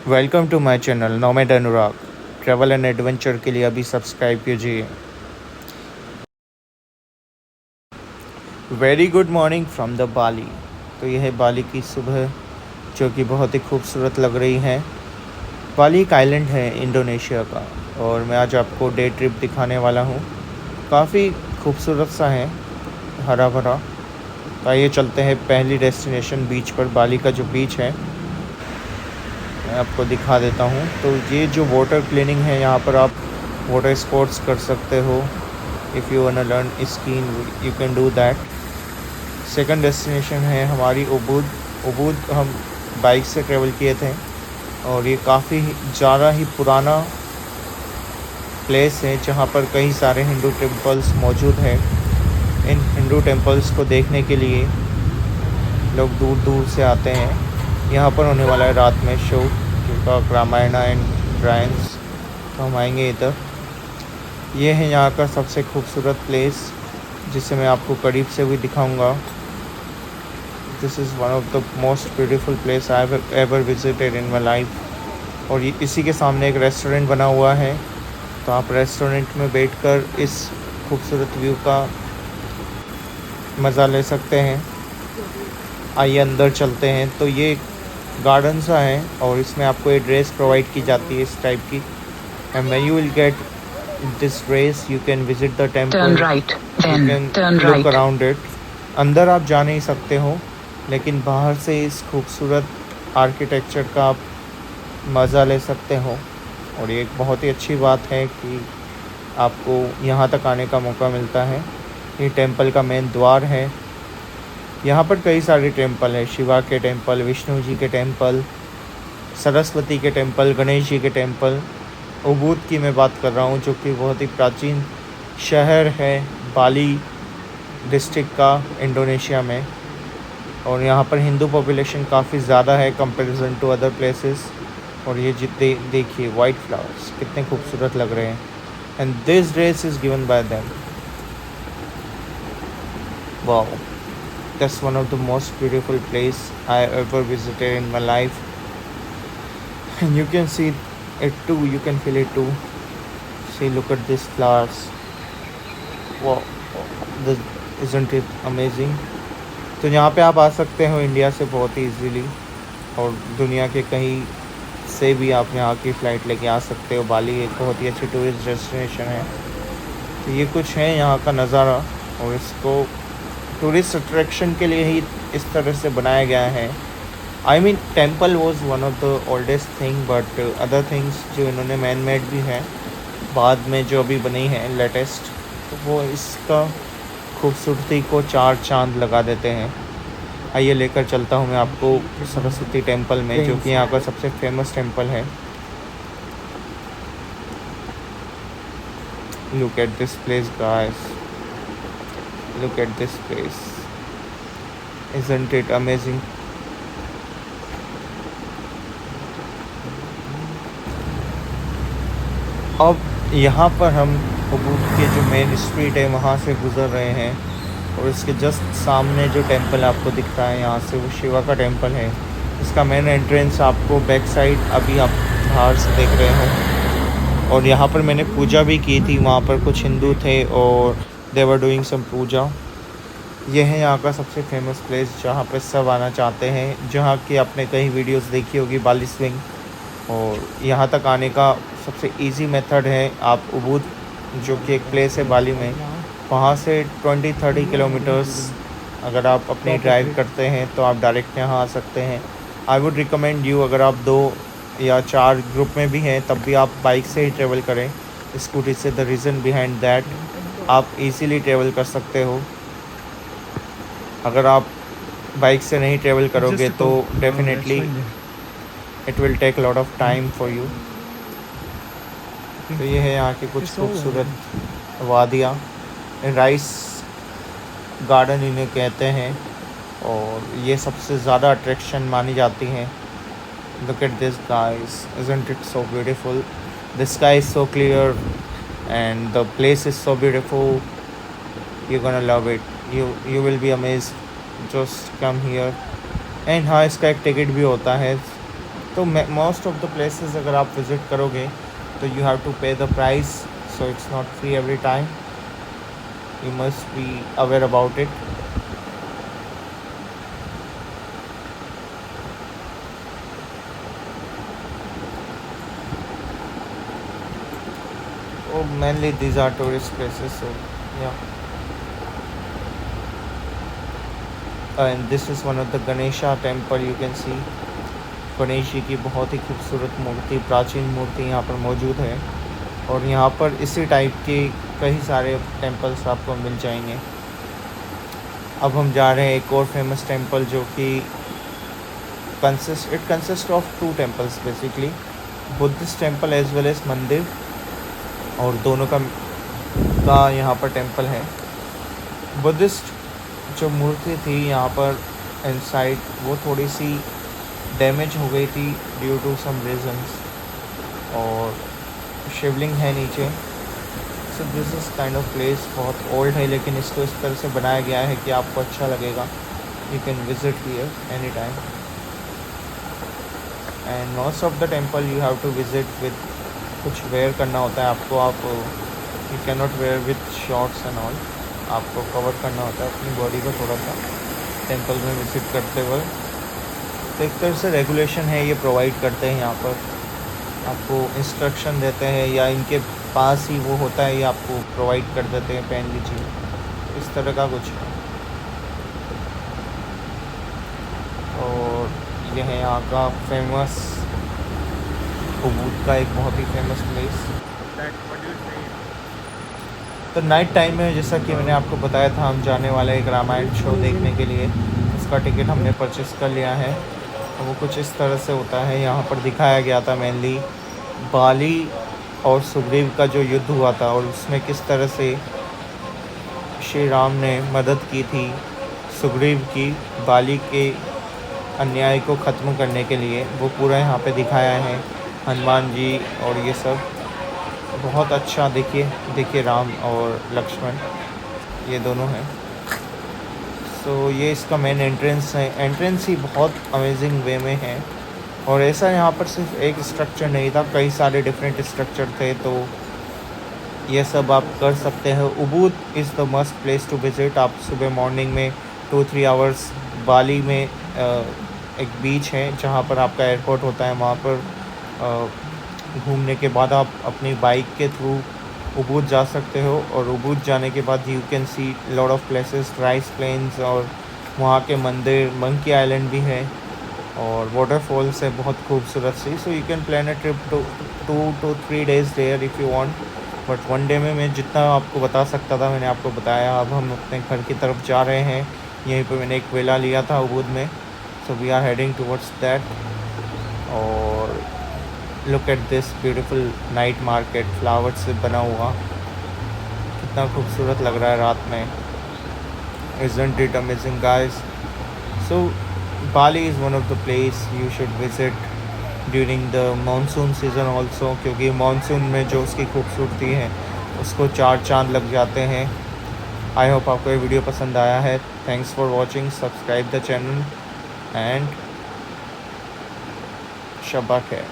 Welcome to my channel nomad Anurag. Travel and adventure के लिए अभी सब्सक्राइब कीजिए। Very good morning from the Bali. तो यह है बाली की सुबह, जो कि बहुत ही खूबसूरत लग रही है। बाली एक आइलैंड है इंडोनेशिया का, और मैं आज आपको डे ट्रिप दिखाने वाला हूँ। काफ़ी खूबसूरत सा है, हरा भरा। तो आइए चलते हैं पहली डेस्टिनेशन बीच पर। बाली का जो बीच है मैं आपको दिखा देता हूँ। तो ये जो वाटर क्लीनिंग है, यहाँ पर आप वाटर स्पोर्ट्स कर सकते हो। If you वांना learn skiing you can do that. Second destination है हमारी उबुद। उबुद हम बाइक से ट्रेवल किए थे, और ये काफ़ी ज़्यादा ही पुराना प्लेस है, जहाँ पर कई सारे हिंदू टेम्पल्स मौजूद हैं। इन हिंदू टेम्पल्स को देखने के लिए लोग दूर दूर से आते हैं। यहाँ पर होने वाला है रात में शो, जिनका रामायणा एंड ड्राइंस। तो हम आएंगे इधर। ये है यहाँ का सबसे खूबसूरत प्लेस, जिसे मैं आपको करीब से भी दिखाऊंगा। This is one of the most beautiful place I have ever visited in my life. और ये इसी के सामने एक रेस्टोरेंट बना हुआ है, तो आप रेस्टोरेंट में बैठकर इस खूबसूरत व्यू का मज़ा ले सकते हैं। आइए अंदर चलते हैं। तो ये गार्डन सा है, और इसमें आपको एक ड्रेस प्रोवाइड की जाती है इस टाइप की। And when you will get this dress you can visit the temple, you can look around it. अंदर आप जा नहीं सकते हो, लेकिन बाहर से इस खूबसूरत आर्किटेक्चर का आप मज़ा ले सकते हो। और ये एक बहुत ही अच्छी बात है कि आपको यहाँ तक आने का मौका मिलता है। ये टेम्पल का मेन द्वार है। यहाँ पर कई सारे टेम्पल हैं, शिवा के टेम्पल, विष्णु जी के टेम्पल, सरस्वती के टेम्पल, गणेश जी के टेम्पल। उबुद की मैं बात कर रहा हूँ, जो कि बहुत ही प्राचीन शहर है बाली डिस्ट्रिक्ट का, इंडोनेशिया में। और यहाँ पर हिंदू पॉपुलेशन काफ़ी ज़्यादा है कंपैरिजन टू अदर प्लेसेस। और ये जितने देखिए वाइट फ्लावर्स कितने खूबसूरत लग रहे हैं। And this dress is given by them. Wow, that's one of the most beautiful place I ever visited in my life. And you can see it too, you can feel it too. See, look at these flowers. Wow, this, isn't it amazing? तो यहाँ पे आप आ सकते हो India से बहुत ही easily, और दुनिया के कहीं से भी आप यहाँ की फ़्लाइट लेके आ सकते हो। बाली एक बहुत ही अच्छी टूरिस्ट डेस्टिनेशन है। तो ये कुछ है यहाँ का नज़ारा, और इसको टूरिस्ट अट्रैक्शन के लिए ही इस तरह से बनाया गया है। I mean temple was one of the oldest thing, but other things जो इन्होंने मैन मेड भी है बाद में, जो अभी बनी है लेटेस्ट, तो वो इसका खूबसूरती को चार चांद लगा देते हैं। आइए लेकर चलता हूँ मैं आपको सरस्वती टेम्पल में, जो कि यहाँ का सबसे फेमस टेम्पल है। Look at this place guys, look at this place, isn't it amazing? अब यहाँ पर हम उबुद के जो मेन स्ट्रीट है वहाँ से गुज़र रहे हैं, और इसके जस्ट सामने जो टेंपल आपको दिख रहा है यहाँ से, वो शिवा का टेंपल है। इसका मेन एंट्रेंस आपको बैक साइड अभी आप बाहर से देख रहे हो। और यहाँ पर मैंने पूजा भी की थी, वहाँ पर कुछ हिंदू थे और दे वर डूइंग सम पूजा। ये है यहाँ का सबसे फेमस प्लेस, जहाँ पे सब आना चाहते हैं, जहाँ की आपने कई वीडियोस देखी होगी, बाली स्विंग। और यहाँ तक आने का सबसे इजी मेथड है, आप उबुद जो कि एक प्लेस है बाली में, वहाँ से 20-30 किलोमीटर्स अगर आप अपनी ड्राइव करते हैं तो आप डायरेक्ट यहाँ आ सकते हैं। आई वुड रिकमेंड यू, अगर आप 2 या 4 ग्रुप में भी हैं तब भी आप बाइक से ही ट्रेवल करें, स्कूटी से। द रीज़न बिहाइंड दैट, आप इजीली ट्रेवल कर सकते हो। अगर आप बाइक से नहीं ट्रेवल करोगे तो definitely it will take lot of time for you. तो ये है यहाँ की कुछ खूबसूरत वादियाँ, राइस गार्डन इन्हें कहते हैं, और ये सबसे ज़्यादा अट्रैक्शन मानी जाती हैं। Look at this guys, isn't it so beautiful? The sky is so clear and the place is so beautiful. You gonna love it, you will be amazed. Just come here. And हाँ, इसका एक ticket भी होता है, तो most of the places अगर आप visit करोगे तो यू हैव टू पे the price, so it's not free every time, you must be aware about it. Oh, mainly these are tourist places, so yeah. And this is one of the Ganesha temple, you can see. Ganesh ji की बहुत ही खूबसूरत मूर्ति, प्राचीन मूर्ति यहाँ पर मौजूद है, और यहाँ पर इसी टाइप के कई सारे टेम्पल्स आपको मिल जाएंगे। अब हम जा रहे हैं एक और फेमस टेम्पल जो कि consist of two temples basically, Buddhist temple as well as मंदिर, और दोनों का यहाँ पर टेम्पल है। बुद्धिस्ट जो मूर्ति थी यहाँ पर इनसाइड वो थोड़ी सी डैमेज हो गई थी ड्यू टू सम रीजंस, और शिवलिंग है नीचे। So this is kind of place बहुत ओल्ड है, लेकिन इसको इस तरह से बनाया गया है कि आपको अच्छा लगेगा। You can visit here any time, and most of the temple you have to visit with कुछ वेयर करना होता है आपको। आप you can not wear with shorts and all, आपको कवर करना होता है अपनी बॉडी को थोड़ा सा टेंपल में विज़िट करते हुए। तो एक तरह से रेगुलेशन है, ये प्रोवाइड करते हैं यहाँ पर, आपको इंस्ट्रक्शन देते हैं, या इनके पास ही वो होता है, ये आपको प्रोवाइड कर देते हैं, पहन लीजिए, इस तरह का कुछ है। और यह है यहाँ का फेमस उबूद का एक बहुत ही फेमस प्लेस। तो नाइट टाइम में जैसा कि मैंने आपको बताया था, हम जाने वाले एक रामायण शो देखने के लिए, उसका टिकट हमने परचेस कर लिया है। तो वो कुछ इस तरह से होता है, यहाँ पर दिखाया गया था मेनली बाली और सुग्रीव का जो युद्ध हुआ था, और उसमें किस तरह से श्री राम ने मदद की थी सुग्रीव की बाली के अन्याय को ख़त्म करने के लिए, वो पूरा यहाँ पे दिखाया है। हनुमान जी और ये सब बहुत अच्छा, देखिए राम और लक्ष्मण ये दोनों हैं। सो ये इसका मेन एंट्रेंस है। एंट्रेंस ही बहुत अमेजिंग वे में है, और ऐसा यहाँ पर सिर्फ एक स्ट्रक्चर नहीं था, कई सारे डिफरेंट स्ट्रक्चर थे, तो ये सब आप कर सकते हैं। Ubud is the must place to visit. आप सुबह मॉर्निंग में 2-3 आवर्स बाली में एक बीच है जहाँ पर आपका एयरपोर्ट होता है, वहाँ पर घूमने के बाद आप अपनी बाइक के थ्रू उबूद जा सकते हो, और उबूद जाने के बाद you can see lot of places, rice plains, और वहाँ के मंदिर, मंकी आइलैंड भी है, और वाटरफॉल्स है बहुत खूबसूरत सी। So you can plan a trip to 2 to 3 days there if you want, but 1 day में मैं जितना आपको बता सकता था मैंने आपको बताया। अब हम अपने घर की तरफ जा रहे हैं, यहीं पे मैंने एक विला लिया था उबूद में, so we are heading towards that. और look at this beautiful night market, flower से बना हुआ, कितना खूबसूरत लग रहा है रात में। Isn't it amazing guys? So Bali is one of the place you should visit during the monsoon season also, क्योंकि मानसून में जो उसकी खूबसूरती है उसको 4 चांद लग जाते हैं। आई होप आपको ये वीडियो पसंद आया है। Thanks for watching, subscribe the channel and शब्बा खैर।